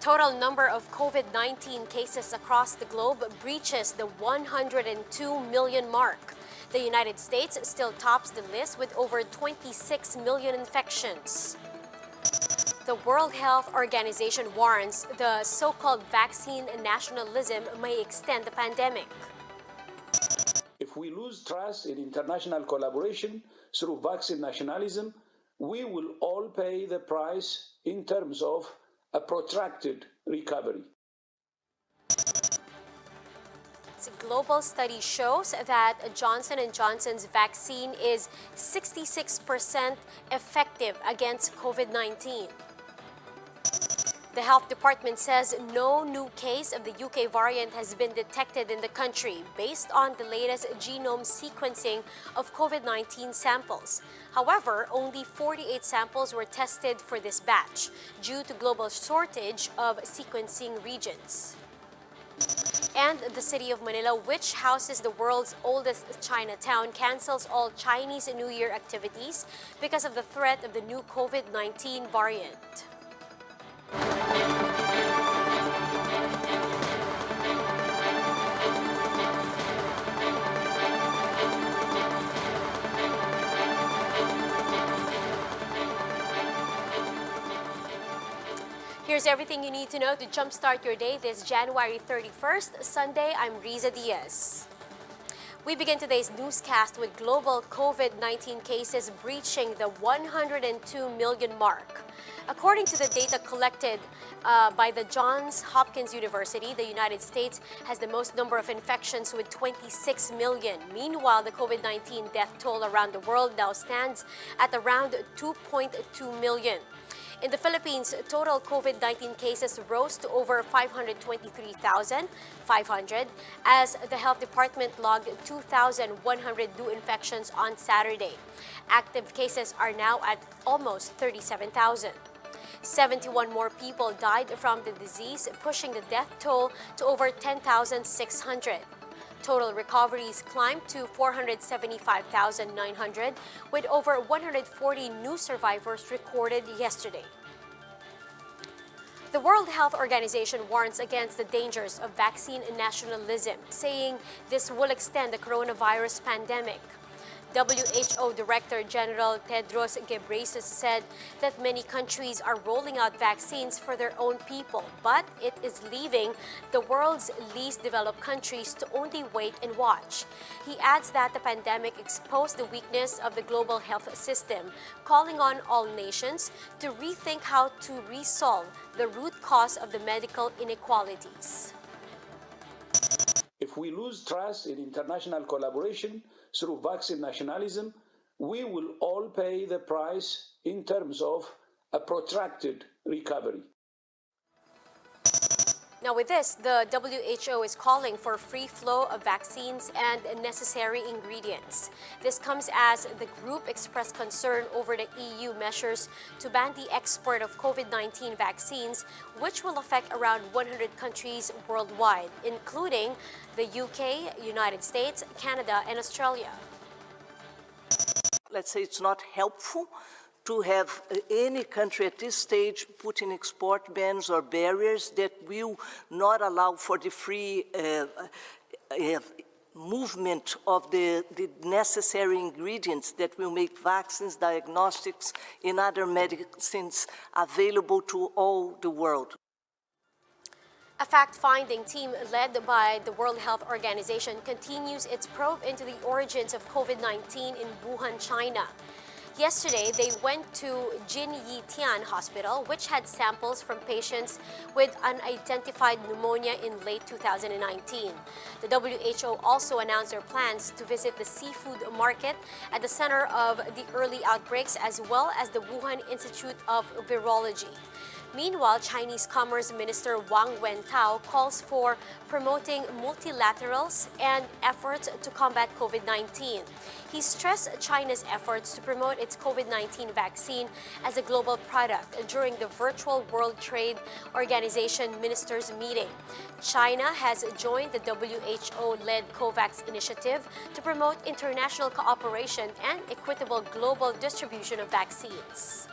Total number of COVID-19 cases across the globe breaches the 102 million mark. The United States still tops the list with over 26 million infections. The World Health Organization warns the so-called vaccine nationalism may extend the pandemic. If we lose trust in international collaboration through vaccine nationalism, we will all pay the price in terms of a protracted recovery. A global study shows that Johnson & Johnson's vaccine is 66% effective against COVID-19. The health department says no new case of the UK variant has been detected in the country based on the latest genome sequencing of COVID-19 samples. However, only 48 samples were tested for this batch due to global shortage of sequencing regions. And the city of Manila, which houses the world's oldest Chinatown, cancels all Chinese New Year activities because of the threat of the new COVID-19 variant. Here's everything you need to know to jumpstart your day this January 31st, Sunday. I'm Riza Diaz. We begin today's newscast with global COVID-19 cases breaching the 102 million mark. According to the data collected by the Johns Hopkins University, the United States has the most number of infections with 26 million. Meanwhile, the COVID-19 death toll around the world now stands at around 2.2 million. In the Philippines, total COVID-19 cases rose to over 523,500 as the health department logged 2,100 new infections on Saturday. Active cases are now at almost 37,000. 71 more people died from the disease, pushing the death toll to over 10,600. Total recoveries climbed to 475,900, with over 140 new survivors recorded yesterday. The World Health Organization warns against the dangers of vaccine nationalism, saying this will extend the coronavirus pandemic. WHO Director General Tedros Ghebreyesus said that many countries are rolling out vaccines for their own people, but it is leaving the world's least developed countries to only wait and watch. He adds that the pandemic exposed the weakness of the global health system, calling on all nations to rethink how to resolve the root cause of the medical inequalities. If we lose trust in international collaboration through vaccine nationalism, we will all pay the price in terms of a protracted recovery. Now with this, the WHO is calling for free flow of vaccines and necessary ingredients. This comes as the group expressed concern over the EU measures to ban the export of COVID-19 vaccines, which will affect around 100 countries worldwide, including the UK, United States, Canada, and Australia. Let's say it's not helpful to have any country at this stage putting export bans or barriers that will not allow for the free movement of the necessary ingredients that will make vaccines, diagnostics, and other medicines available to all the world. A fact-finding team led by the World Health Organization continues its probe into the origins of COVID-19 in Wuhan, China. Yesterday, they went to Jinyitian Hospital, which had samples from patients with unidentified pneumonia in late 2019. The WHO also announced their plans to visit the seafood market at the center of the early outbreaks, as well as the Wuhan Institute of Virology. Meanwhile, Chinese Commerce Minister Wang Wentao calls for promoting multilaterals and efforts to combat COVID-19. He stressed China's efforts to promote its COVID-19 vaccine as a global product during the virtual World Trade Organization ministers meeting. China has joined the WHO-led COVAX initiative to promote international cooperation and equitable global distribution of vaccines.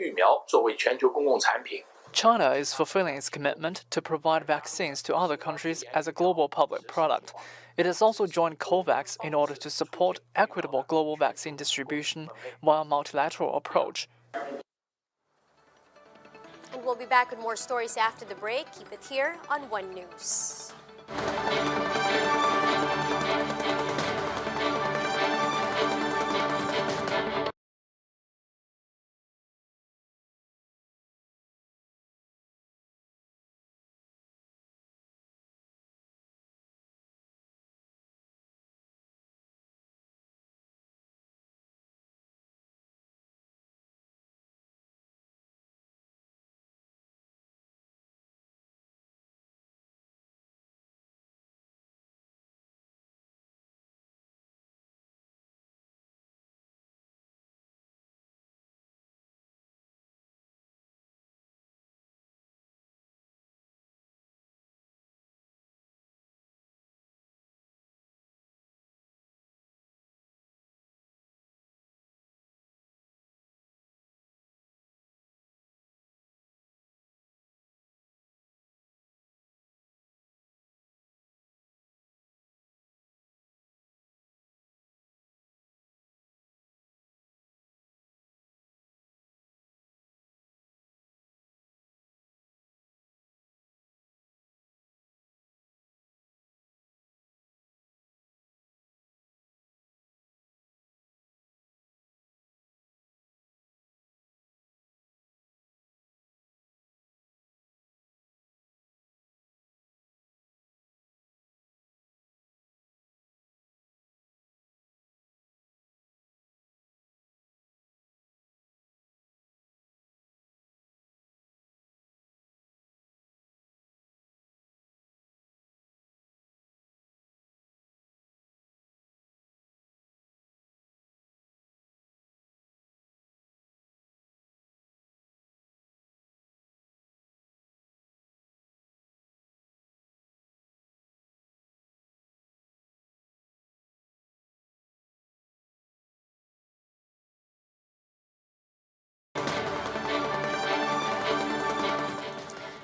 疫苗作为全球公共产品。 China is fulfilling its commitment to provide vaccines to other countries as a global public product. It has also joined COVAX in order to support equitable global vaccine distribution via a multilateral approach. And we'll be back with more stories after the break. Keep it here on One News.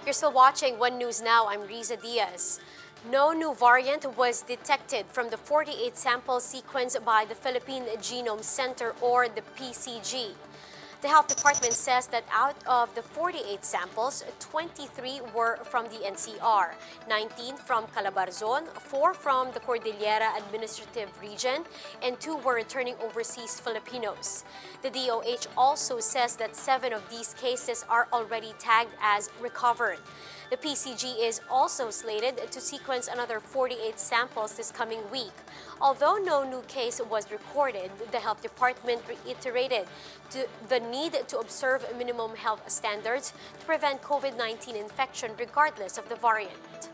You're still watching One News Now. I'm Riza Diaz. No new variant was detected from the 48 samples sequenced by the Philippine Genome Center, or the PCG. The health department says that out of the 48 samples, 23 were from the NCR, 19 from Calabarzon, 4 from the Cordillera Administrative Region, and 2 were returning overseas Filipinos. The DOH also says that 7 of these cases are already tagged as recovered. The PCG is also slated to sequence another 48 samples this coming week. Although no new case was recorded, the health department reiterated the need to observe minimum health standards to prevent COVID-19 infection regardless of the variant.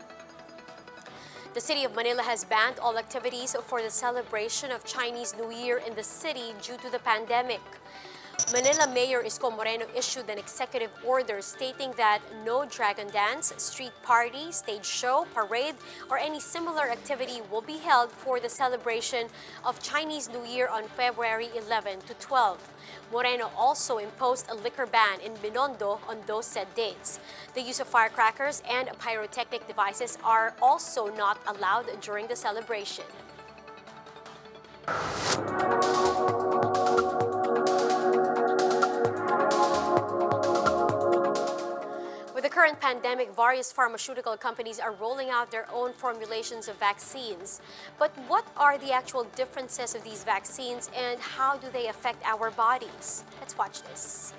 The city of Manila has banned all activities for the celebration of Chinese New Year in the city due to the pandemic. Manila Mayor Isko Moreno issued an executive order stating that no dragon dance, street party, stage show, parade, or any similar activity will be held for the celebration of Chinese New Year on February 11 to 12. Moreno also imposed a liquor ban in Binondo on those said dates. The use of firecrackers and pyrotechnic devices are also not allowed during the celebration. With the current pandemic, various pharmaceutical companies are rolling out their own formulations of vaccines. But what are the actual differences of these vaccines and how do they affect our bodies? Let's watch this.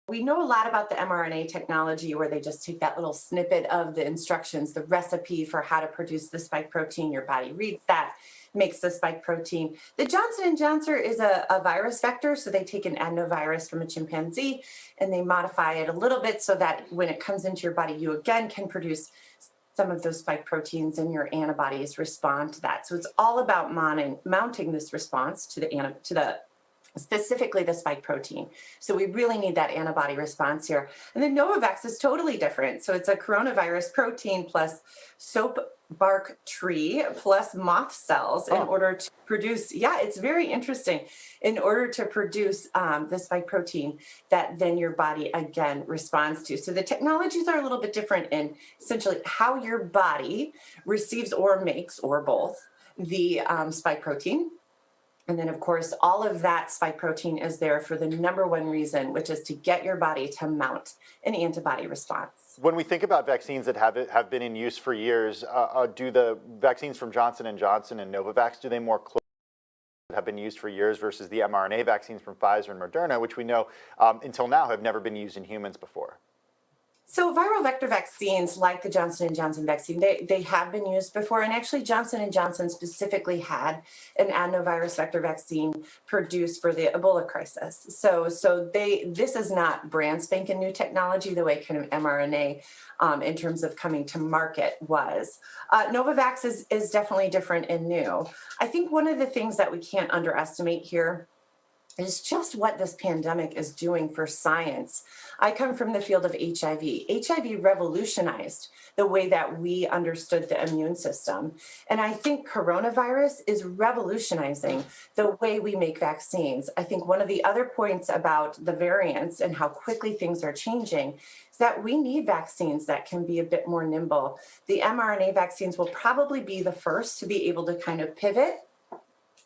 We know a lot about the mRNA technology, where they just take that little snippet of the instructions, the recipe for how to produce the spike protein. Your body reads that, makes the spike protein. The Johnson & Johnson is a virus vector, so they take an adenovirus from a chimpanzee and they modify it a little bit so that when it comes into your body, you again can produce some of those spike proteins and your antibodies respond to that. So it's all about mounting this response to the specifically the spike protein. So we really need that antibody response here. And then Novavax is totally different. So it's a coronavirus protein plus soap bark tree plus moth cells in order to produce, it's very interesting, in order to produce the spike protein that then your body again responds to. So the technologies are a little bit different in essentially how your body receives or makes, or both, the spike protein. And then, of course, all of that spike protein is there for the number one reason, which is to get your body to mount an antibody response. When we think about vaccines that have been in use for years, do the vaccines from Johnson & Johnson and Novavax, do they more closely have been used for years versus the mRNA vaccines from Pfizer and Moderna, which we know until now have never been used in humans before? So viral vector vaccines like the Johnson & Johnson vaccine, they have been used before. And actually Johnson & Johnson specifically had an adenovirus vector vaccine produced for the Ebola crisis. So this is not brand spanking new technology the way kind of mRNA in terms of coming to market was. Novavax is definitely different and new. I think one of the things that we can't underestimate here is just what this pandemic is doing for science. I come from the field of HIV. HIV revolutionized the way that we understood the immune system. And I think coronavirus is revolutionizing the way we make vaccines. I think one of the other points about the variants and how quickly things are changing is that we need vaccines that can be a bit more nimble. The mRNA vaccines will probably be the first to be able to kind of pivot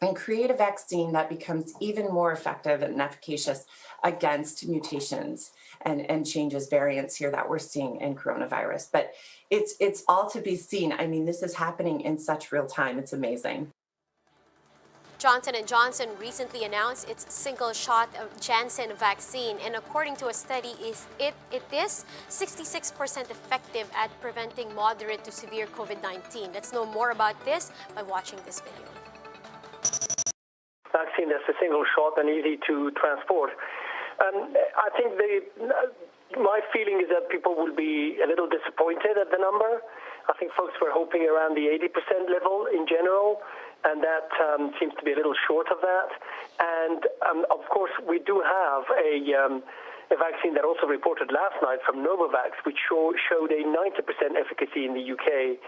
and create a vaccine that becomes even more effective and efficacious against mutations and changes, variants here that we're seeing in coronavirus. But it's all to be seen. I mean, this is happening in such real time. It's amazing. Johnson & Johnson recently announced its single-shot Janssen vaccine, and according to a study, it is 66% effective at preventing moderate to severe COVID-19. Let's know more about this by watching this video. Vaccine that's a single shot and easy to transport. I think my feeling is that people will be a little disappointed at the number. I think folks were hoping around the 80% level in general, and that seems to be a little short of that. And of course, we do have a vaccine that also reported last night from Novavax, which showed a 90% efficacy in the UK.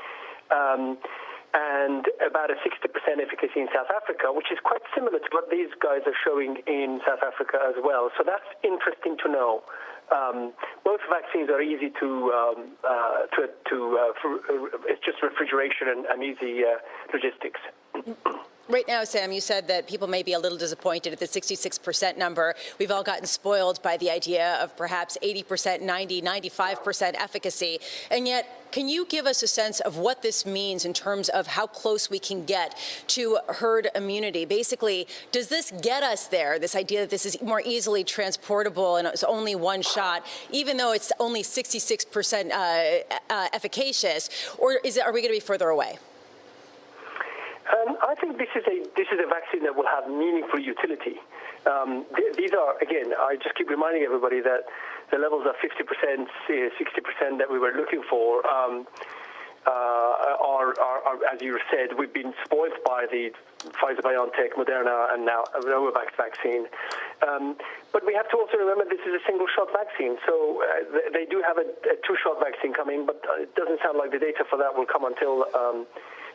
And about a 60% efficacy in South Africa, which is quite similar to what these guys are showing in South Africa as well. So that's interesting to know. Both vaccines are easy it's just refrigeration and easy logistics. Right now, Sam, you said that people may be a little disappointed at the 66% number. We've all gotten spoiled by the idea of perhaps 80%, 90, 95% efficacy. And yet, can you give us a sense of what this means in terms of how close we can get to herd immunity? Basically, does this get us there, this idea that this is more easily transportable and it's only one shot, even though it's only 66% efficacious, or are we going to be further away? I think this is a vaccine that will have meaningful utility. These are, again, I just keep reminding everybody that the levels of 50%, 60% that we were looking for are, as you said, we've been spoiled by the Pfizer-BioNTech, Moderna, and now Novavax vaccine. But we have to also remember this is a single-shot vaccine. So they do have a two-shot vaccine coming, but it doesn't sound like the data for that will come until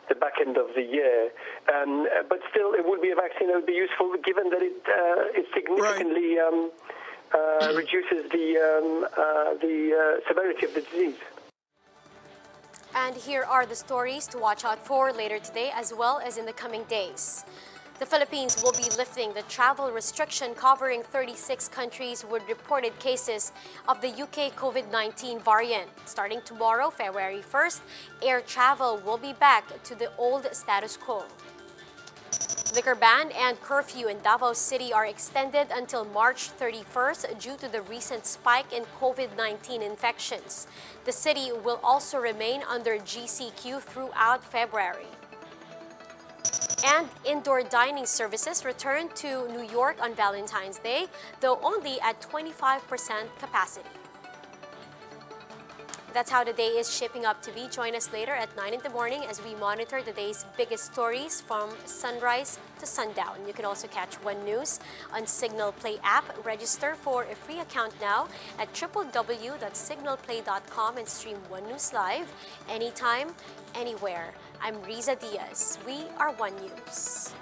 the back end of the year. But still, it would be a vaccine that would be useful given that it significantly reduces the severity of the disease. And here are the stories to watch out for later today as well as in the coming days. The Philippines will be lifting the travel restriction covering 36 countries with reported cases of the UK COVID-19 variant. Starting tomorrow, February 1st, air travel will be back to the old status quo. Liquor ban and curfew in Davao City are extended until March 31st due to the recent spike in COVID-19 infections. The city will also remain under GCQ throughout February. And indoor dining services return to New York on Valentine's Day, though only at 25% capacity. That's how the day is shaping up to be. Join us later at 9 in the morning as we monitor the day's biggest stories from sunrise to sundown. You can also catch One News on Signal Play app. Register for a free account now at www.signalplay.com and stream One News live anytime, anywhere. I'm Riza Diaz. We are One News.